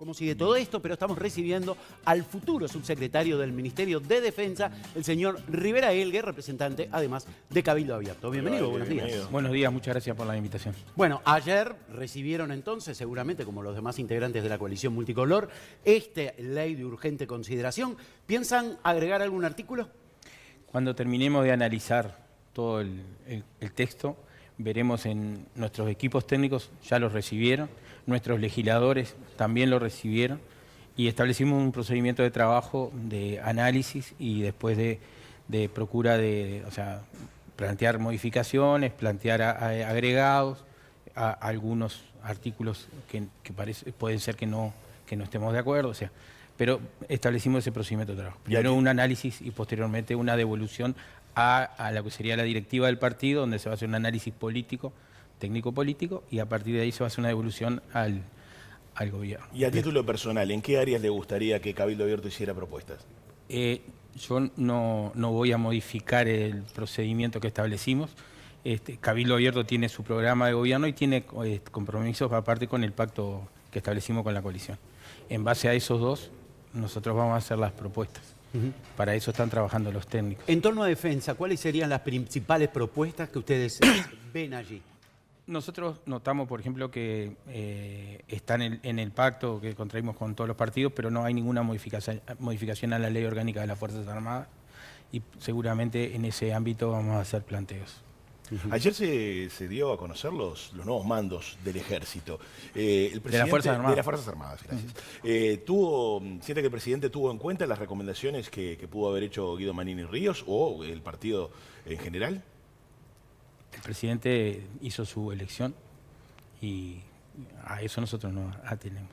cómo sigue todo esto, pero estamos recibiendo al futuro subsecretario del Ministerio de Defensa, el señor Rivera Elgue, representante además de Cabildo Abierto. Bienvenido, buenos días. Buenos días, muchas gracias por la invitación. Bueno, ayer recibieron entonces, seguramente como los demás integrantes de la coalición multicolor, esta ley de urgente consideración. ¿Piensan agregar algún artículo? Cuando terminemos de analizar todo el texto, veremos en nuestros equipos técnicos, ya los recibieron, nuestros legisladores también lo recibieron y establecimos un procedimiento de trabajo de análisis y después de procura de, plantear modificaciones, plantear agregados a algunos artículos que pueden ser que no estemos de acuerdo, pero establecimos ese procedimiento de trabajo. Primero un análisis y posteriormente una devolución a lo que sería la directiva del partido, donde se va a hacer un análisis político, técnico-político, y a partir de ahí se va a hacer una devolución al gobierno. Y a título personal, ¿en qué áreas le gustaría que Cabildo Abierto hiciera propuestas? Yo no voy a modificar el procedimiento que establecimos. Cabildo Abierto tiene su programa de gobierno y tiene compromisos aparte con el pacto que establecimos con la coalición. En base a esos dos, nosotros vamos a hacer las propuestas. Para eso están trabajando los técnicos. En torno a defensa, ¿cuáles serían las principales propuestas que ustedes ven allí? Nosotros notamos, por ejemplo, que están en el pacto que contraímos con todos los partidos, pero no hay ninguna modificación a la ley orgánica de las Fuerzas Armadas y seguramente en ese ámbito vamos a hacer planteos. Ayer se dio a conocer los nuevos mandos del Ejército. El presidente, de las Fuerzas Armadas. De las Fuerzas Armadas, gracias. ¿Siente que el presidente tuvo en cuenta las recomendaciones que pudo haber hecho Guido Manini Ríos o el partido en general? El presidente hizo su elección y a eso nosotros nos atenemos.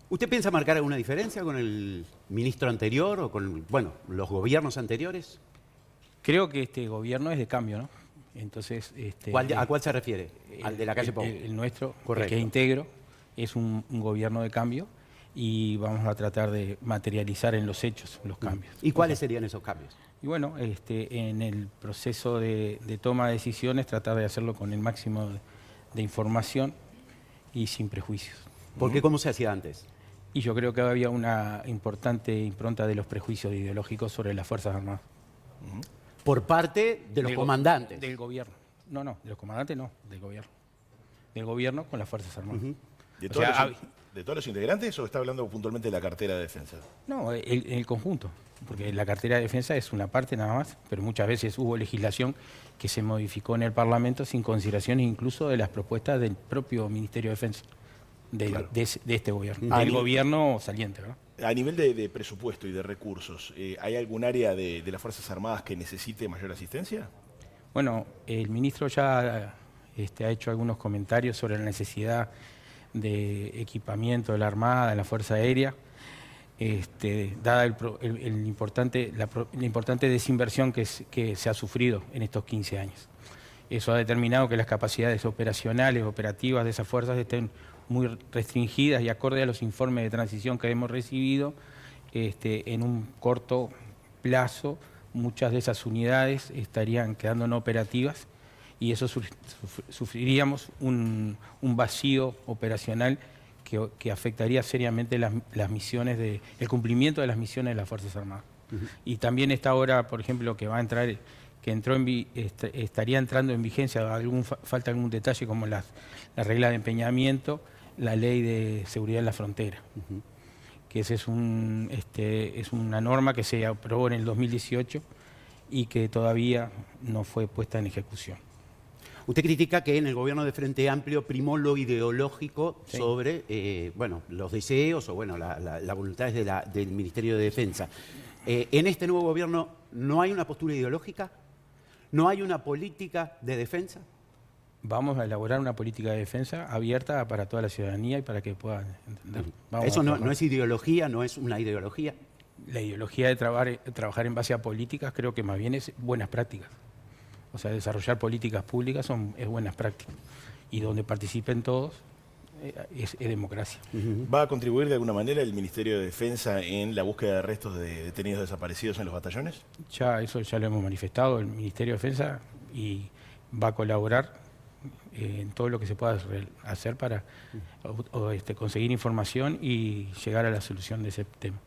¿Usted piensa marcar alguna diferencia con el ministro anterior o con, los gobiernos anteriores? Creo que este gobierno es de cambio, ¿no? Entonces, ¿A cuál se refiere? ¿Al de la calle Pou? El nuestro, correcto, que es íntegro, es un gobierno de cambio y vamos a tratar de materializar en los hechos los cambios. ¿Y cuáles serían esos cambios? Y bueno, en el proceso de toma de decisiones, tratar de hacerlo con el máximo de información y sin prejuicios. ¿Por qué? ¿Cómo se hacía antes? Y yo creo que había una importante impronta de los prejuicios ideológicos sobre las Fuerzas Armadas. ¿Por parte de los comandantes? Del gobierno. No, de los comandantes no, del gobierno. Del gobierno con las Fuerzas Armadas. ¿De todos los integrantes o está hablando puntualmente de la cartera de defensa? No, el conjunto, porque la cartera de defensa es una parte nada más, pero muchas veces hubo legislación que se modificó en el Parlamento sin consideración incluso de las propuestas del propio Ministerio de Defensa, de este gobierno, del gobierno saliente, ¿verdad? A nivel de presupuesto y de recursos, ¿hay algún área de las Fuerzas Armadas que necesite mayor asistencia? Bueno, el ministro ya ha hecho algunos comentarios sobre la necesidad de equipamiento de la Armada, de la Fuerza Aérea, dada la importante desinversión que se ha sufrido en estos 15 años. Eso ha determinado que las capacidades operacionales, operativas de esas fuerzas estén muy restringidas y acorde a los informes de transición que hemos recibido, en un corto plazo muchas de esas unidades estarían quedando no operativas y eso sufriríamos un vacío operacional que afectaría seriamente las misiones el cumplimiento de las misiones de las Fuerzas Armadas. Y también esta hora, por ejemplo, que va a entrar, estaría entrando en vigencia, falta algún detalle como la regla de empeñamiento, la ley de seguridad en la frontera, que esa es una norma que se aprobó en el 2018 y que todavía no fue puesta en ejecución. Usted critica que en el gobierno de Frente Amplio primó lo ideológico sobre los deseos o las voluntades del Ministerio de Defensa. ¿En este nuevo gobierno no hay una postura ideológica? ¿No hay una política de defensa? Vamos a elaborar una política de defensa abierta para toda la ciudadanía y para que puedan entender. ¿Eso no es ideología, no es una ideología? La ideología de trabajar en base a políticas creo que más bien es buenas prácticas. O sea, desarrollar políticas públicas es buenas prácticas. Y donde participen todos es democracia. ¿Va a contribuir de alguna manera el Ministerio de Defensa en la búsqueda de restos de detenidos desaparecidos en los batallones? Eso ya lo hemos manifestado, el Ministerio de Defensa, y va a colaborar en todo lo que se pueda hacer para conseguir información y llegar a la solución de ese tema.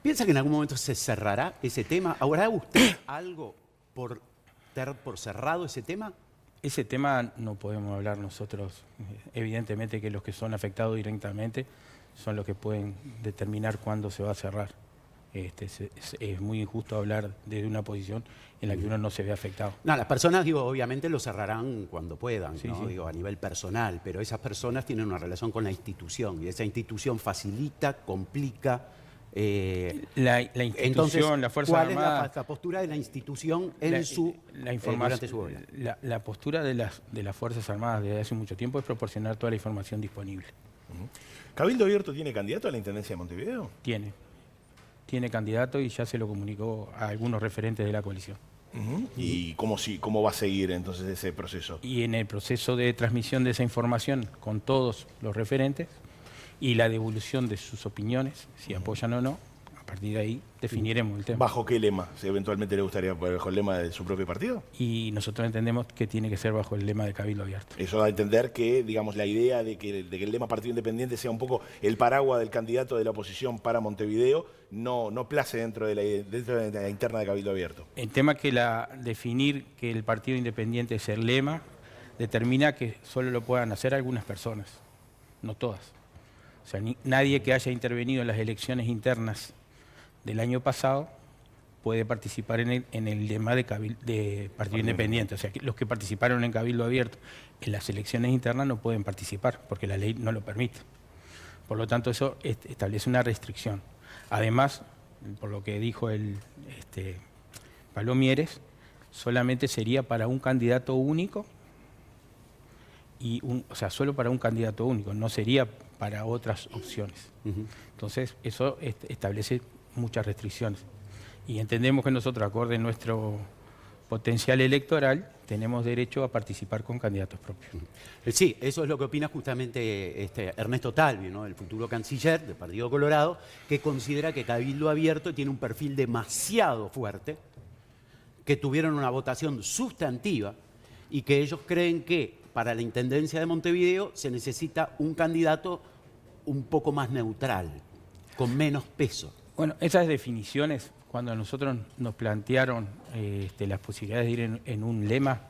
¿Piensa que en algún momento se cerrará ese tema? ¿Habrá usted algo por dar por cerrado ese tema? Ese tema no podemos hablar nosotros. Evidentemente que los que son afectados directamente son los que pueden determinar cuándo se va a cerrar. Es muy injusto hablar de una posición en la que uno no se ve afectado. No, las personas, digo, obviamente lo cerrarán cuando puedan, Sí, ¿no? sí. Digo, a nivel personal, pero esas personas tienen una relación con la institución y esa institución facilita, complica. La institución, Entonces, la Fuerza ¿cuál Armada, es la postura de la institución en durante su gobierno? la postura de las Fuerzas Armadas desde hace mucho tiempo es proporcionar toda la información disponible. ¿Cabildo Abierto tiene candidato a la Intendencia de Montevideo? Tiene candidato y ya se lo comunicó a algunos referentes de la coalición. ¿Y cómo va a seguir entonces ese proceso? Y en el proceso de transmisión de esa información con todos los referentes y la devolución de sus opiniones, si apoyan o no, a partir de ahí definiremos el tema. ¿Bajo qué lema? Si eventualmente le gustaría, bajo el lema de su propio partido. Y nosotros entendemos que tiene que ser bajo el lema de Cabildo Abierto. Eso da a entender que, digamos, la idea de que el lema Partido Independiente sea un poco el paraguas del candidato de la oposición para Montevideo no place dentro de la interna de Cabildo Abierto. El tema que definir que el Partido Independiente es el lema determina que solo lo puedan hacer algunas personas, no todas. O sea, nadie que haya intervenido en las elecciones internas del año pasado puede participar en el lema de Partido Independiente. O sea, que los que participaron en Cabildo Abierto en las elecciones internas no pueden participar porque la ley no lo permite. Por lo tanto, eso establece una restricción. Además, por lo que dijo Pablo Mieres, solamente sería para un candidato único, o sea, solo para un candidato único, no sería para otras opciones. Entonces, eso establece muchas restricciones. Y entendemos que nosotros, acorde a nuestro potencial electoral, tenemos derecho a participar con candidatos propios. Sí, eso es lo que opina justamente Ernesto Talvi, ¿no? El futuro canciller del Partido Colorado, que considera que Cabildo Abierto tiene un perfil demasiado fuerte, que tuvieron una votación sustantiva y que ellos creen que para la Intendencia de Montevideo se necesita un candidato un poco más neutral, con menos peso. Bueno, esas definiciones, cuando a nosotros nos plantearon las posibilidades de ir en un lema,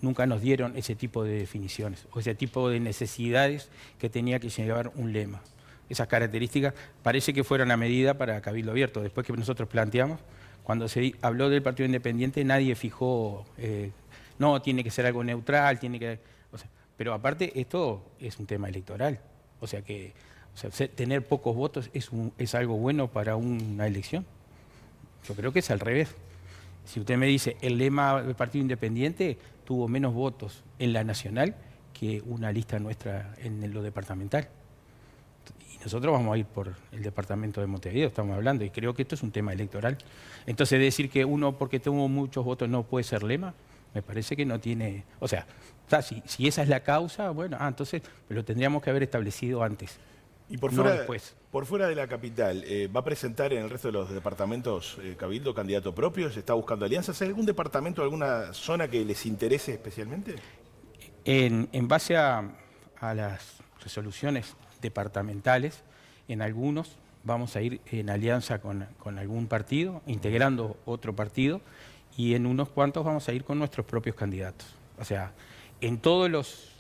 nunca nos dieron ese tipo de definiciones o ese tipo de necesidades que tenía que llevar un lema. Esas características parece que fueron a medida para Cabildo Abierto. Después que nosotros planteamos, cuando se habló del Partido Independiente, nadie fijó, no, tiene que ser algo neutral, pero aparte esto es un tema electoral. O sea que tener pocos votos es algo bueno para una elección. Yo creo que es al revés. Si usted me dice, el lema del Partido Independiente tuvo menos votos en la nacional que una lista nuestra en lo departamental. Y nosotros vamos a ir por el departamento de Montevideo, estamos hablando, y creo que esto es un tema electoral. Entonces decir que uno porque tuvo muchos votos no puede ser lema, me parece que no tiene... O sea, si esa es la causa, bueno, entonces lo tendríamos que haber establecido antes. Y por fuera de la capital, ¿va a presentar en el resto de los departamentos Cabildo candidato propio? ¿Se está buscando alianzas? ¿Hay algún departamento, alguna zona que les interese especialmente? En base a las resoluciones departamentales, en algunos vamos a ir en alianza con algún partido, integrando otro partido, y en unos cuantos vamos a ir con nuestros propios candidatos. O sea, en todos los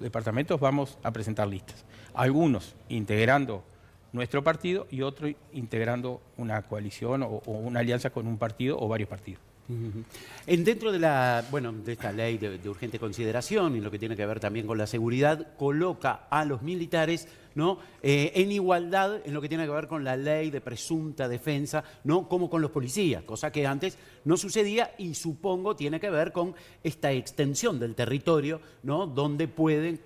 departamentos vamos a presentar listas. Algunos integrando nuestro partido y otros integrando una coalición o una alianza con un partido o varios partidos. Dentro de esta ley de urgente consideración y lo que tiene que ver también con la seguridad, coloca a los militares, ¿no? En igualdad en lo que tiene que ver con la ley de presunta defensa, ¿no? Como con los policías, cosa que antes no sucedía y supongo tiene que ver con esta extensión del territorio, ¿no? Donde pueden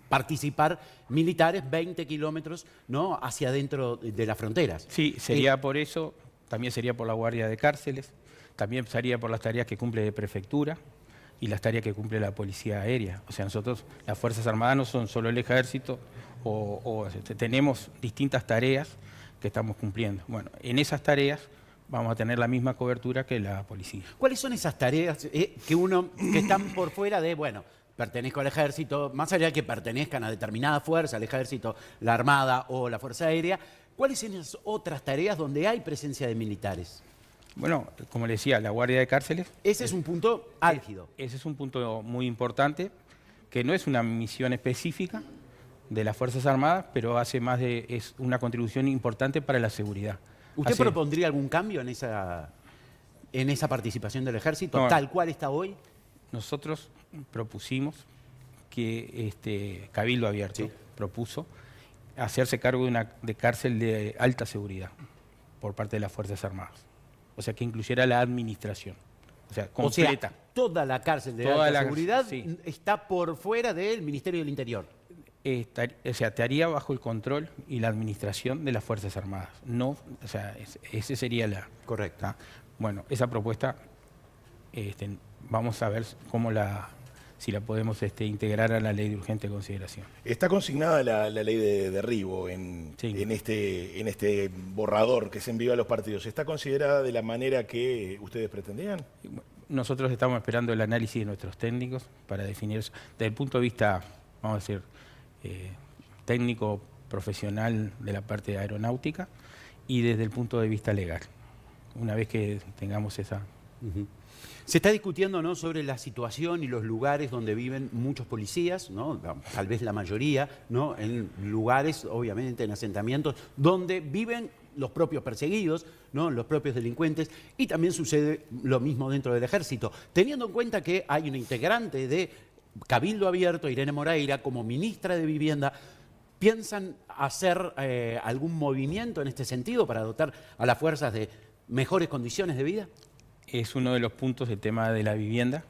participar militares 20 kilómetros, ¿no? Hacia adentro de las fronteras. Sí, sería por eso, también sería por la guardia de cárceles. También sería por las tareas que cumple de prefectura y las tareas que cumple la policía aérea. O sea, nosotros, las Fuerzas Armadas no son solo el ejército, tenemos distintas tareas que estamos cumpliendo. Bueno, en esas tareas, vamos a tener la misma cobertura que la policía. ¿Cuáles son esas tareas que están por fuera de, bueno, pertenezco al ejército, más allá de que pertenezcan a determinada fuerza, al ejército, la Armada o la Fuerza Aérea, ¿cuáles son esas otras tareas donde hay presencia de militares? Bueno, como le decía, la Guardia de Cárceles. Ese es un punto álgido. Ese es un punto muy importante, que no es una misión específica de las Fuerzas Armadas, pero es una contribución importante para la seguridad. ¿Usted propondría algún cambio en esa participación del ejército, tal cual está hoy? Nosotros propusimos que Cabildo Abierto propuso hacerse cargo de cárcel de alta seguridad por parte de las Fuerzas Armadas. O sea, que incluyera la administración. O sea, completa. O sea, toda la cárcel de alta seguridad está por fuera del Ministerio del Interior. O sea, estaría bajo el control y la administración de las Fuerzas Armadas. No, o sea, ese sería la... Correcto. Bueno, esa propuesta vamos a ver si la podemos integrar a la ley de urgente consideración. Está consignada la ley de derribo en este borrador que se envió a los partidos. ¿Está considerada de la manera que ustedes pretendían? Nosotros estamos esperando el análisis de nuestros técnicos para definir eso. Desde el punto de vista, vamos a decir, técnico profesional de la parte de aeronáutica y desde el punto de vista legal. Una vez que tengamos esa... Se está discutiendo, ¿no?, sobre la situación y los lugares donde viven muchos policías, ¿no?, tal vez la mayoría, ¿no?, en lugares, obviamente, en asentamientos, donde viven los propios perseguidos, ¿no?, los propios delincuentes, y también sucede lo mismo dentro del ejército. Teniendo en cuenta que hay una integrante de Cabildo Abierto, Irene Moreira, como ministra de Vivienda, ¿piensan hacer algún movimiento en este sentido para dotar a las fuerzas de mejores condiciones de vida? Es uno de los puntos del tema de la vivienda.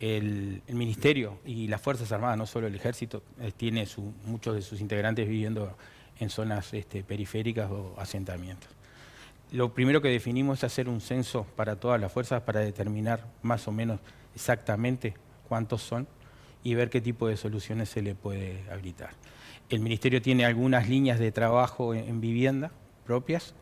El Ministerio y las Fuerzas Armadas, no solo el Ejército, tiene muchos de sus integrantes viviendo en zonas periféricas o asentamientos. Lo primero que definimos es hacer un censo para todas las fuerzas para determinar más o menos exactamente cuántos son y ver qué tipo de soluciones se le puede habilitar. El Ministerio tiene algunas líneas de trabajo en vivienda propias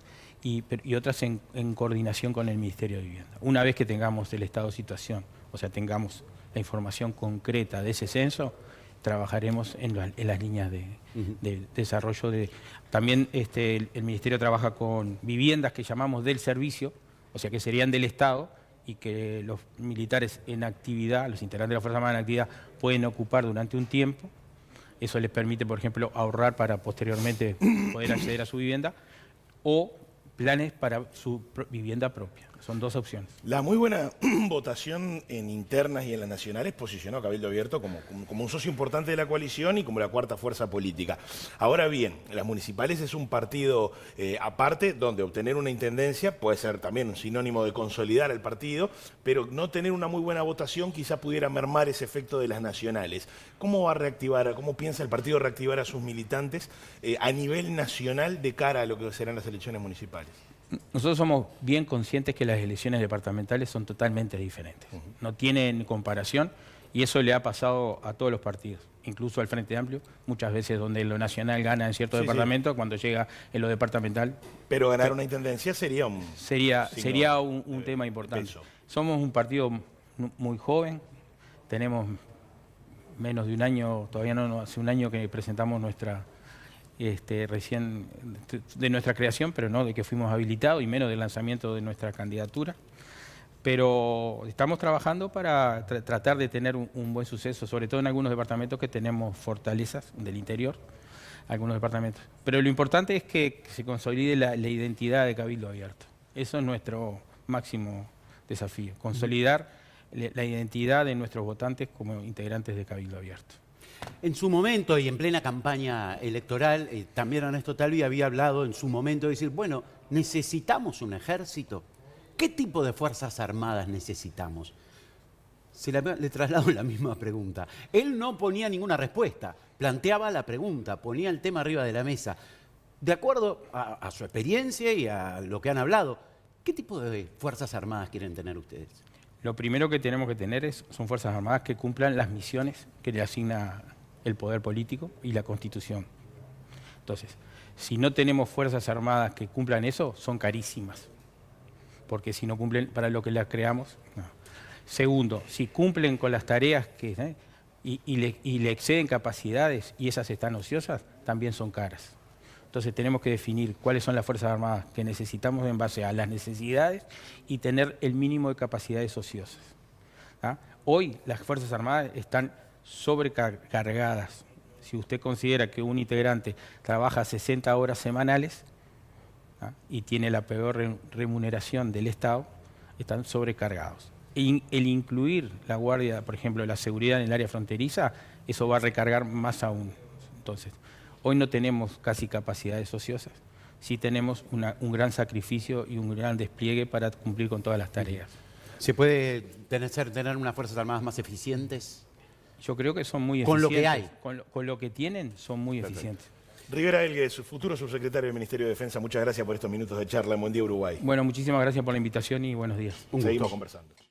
y otras en coordinación con el Ministerio de Vivienda. Una vez que tengamos el estado de situación, o sea, tengamos la información concreta de ese censo, trabajaremos en las líneas de desarrollo. También el Ministerio trabaja con viviendas que llamamos del servicio, o sea, que serían del Estado, y que los militares en actividad, los integrantes de la Fuerza Armada en actividad, pueden ocupar durante un tiempo. Eso les permite, por ejemplo, ahorrar para posteriormente poder acceder a su vivienda, o planes para su vivienda propia. Son dos opciones. La muy buena votación en internas y en las nacionales posicionó a Cabildo Abierto como un socio importante de la coalición y como la cuarta fuerza política. Ahora bien, las municipales es un partido aparte, donde obtener una intendencia puede ser también un sinónimo de consolidar el partido, pero no tener una muy buena votación quizá pudiera mermar ese efecto de las nacionales. ¿Cómo va a reactivar, cómo piensa el partido reactivar a sus militantes a nivel nacional de cara a lo que serán las elecciones municipales? Nosotros somos bien conscientes que las elecciones departamentales son totalmente diferentes. No tienen comparación y eso le ha pasado a todos los partidos, incluso al Frente Amplio, muchas veces donde lo nacional gana en cierto departamento, cuando llega en lo departamental... Pero ganar una intendencia sería un... Sería un tema importante. Peso. Somos un partido muy joven, tenemos menos de un año, todavía no hace un año que presentamos recién de nuestra creación, pero no de que fuimos habilitados y menos del lanzamiento de nuestra candidatura. Pero estamos trabajando para tratar de tener un buen suceso, sobre todo en algunos departamentos que tenemos fortalezas del interior, algunos departamentos. Pero lo importante es que se consolide la identidad de Cabildo Abierto. Eso es nuestro máximo desafío, consolidar la identidad de nuestros votantes como integrantes de Cabildo Abierto. En su momento y en plena campaña electoral, también Ernesto Talvi había hablado en su momento de decir, bueno, ¿necesitamos un ejército? ¿Qué tipo de fuerzas armadas necesitamos? Le traslado la misma pregunta. Él no ponía ninguna respuesta, planteaba la pregunta, ponía el tema arriba de la mesa. De acuerdo a su experiencia y a lo que han hablado, ¿qué tipo de fuerzas armadas quieren tener ustedes? Lo primero que tenemos que tener son fuerzas armadas que cumplan las misiones que le asigna el poder político y la Constitución. Entonces, si no tenemos fuerzas armadas que cumplan eso, son carísimas. porque si no cumplen para lo que las creamos, no. Segundo, si cumplen con las tareas y le exceden capacidades y esas están ociosas, también son caras. Entonces tenemos que definir cuáles son las Fuerzas Armadas que necesitamos en base a las necesidades y tener el mínimo de capacidades ociosas. ¿Ah? Hoy las Fuerzas Armadas están sobrecargadas. Si usted considera que un integrante trabaja 60 horas semanales, ¿ah?, y tiene la peor remuneración del Estado, están sobrecargados. El incluir la guardia, por ejemplo, la seguridad en el área fronteriza, eso va a recargar más aún. Entonces, hoy no tenemos casi capacidades ociosas, sí tenemos un gran sacrificio y un gran despliegue para cumplir con todas las tareas. ¿Se puede tener unas Fuerzas Armadas más eficientes? Yo creo que son muy Con eficientes. lo que hay. Con lo que tienen, son muy Perfecto. eficientes. Rivera Elgues, su futuro subsecretario del Ministerio de Defensa, muchas gracias por estos minutos de charla en Buen Día Uruguay. Bueno, muchísimas gracias por la invitación y buenos días. Un Seguimos gusto. conversando.